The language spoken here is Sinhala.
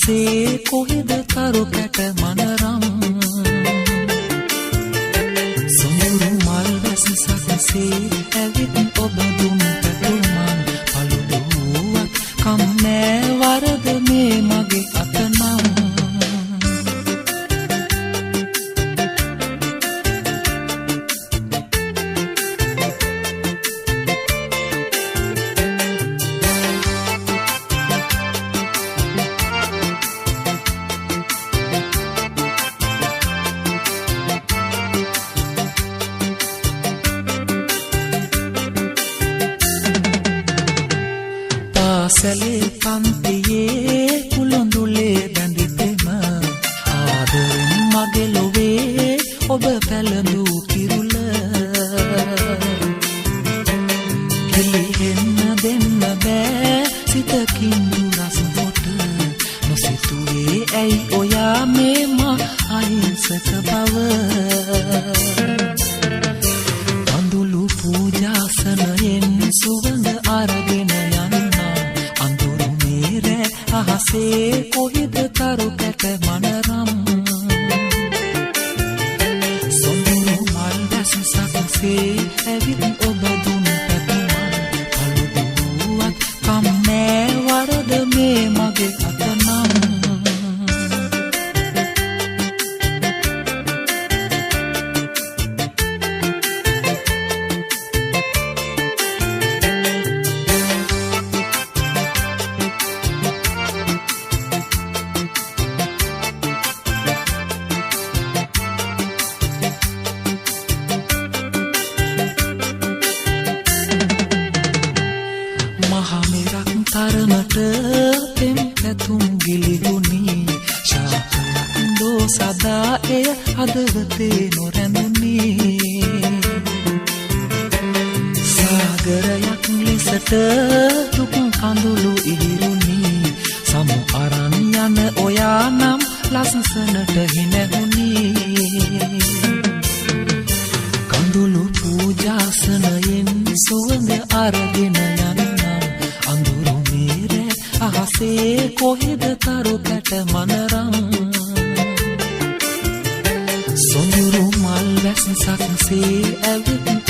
අහසේ කොහෙද තරු කැට මනරම් සොඳුරු මල් වැස් සකසේ ඇවිත් ඔබ දුම් පැතුමන් පළුදුවක් කම්මෑ වරද මේ මගේ අතනම් සැලේ පන්තියේ කුළුඳුලේ බැඳිතෙම ආදරෙන් මගේ ලොවේ ඔබ පැලඳු කිරුල කෙලිහෙන්න දෙන්න බෑ සිතකින් රස හොට නොසිතුවේ ඇයි ඔයා මේම අහිංසක බව කඳුළු පූජාසනයෙන් සුවඳ අරගෙන අහසේ කොහෙද තරු කැට මනරම් සොඳුරු මල් වැස් සකසේ ඇවිත් ඔබ දුම් පැතුමන් පළුදුවක් කම්මෑ වරද මේ මගේ අතනම් තරමට පෙම් පැතුම් ගිලිහුණි ශාපලක්දෝ සදා එය හදවතේ නොරැඳුණි සාගරයක් ලෙසට දුක් කඳුළු ඉහිරුණි සමු අරන් යන ඔයා නම් ලස්සනට හිනැහුණි කඳුළු පූජාසනයෙන් සුවඳ අරගෙන යන අහසේ කොහෙද තරු කැට මනරම් සොඳුරු මල් වැස් සකසේ ඇවිත්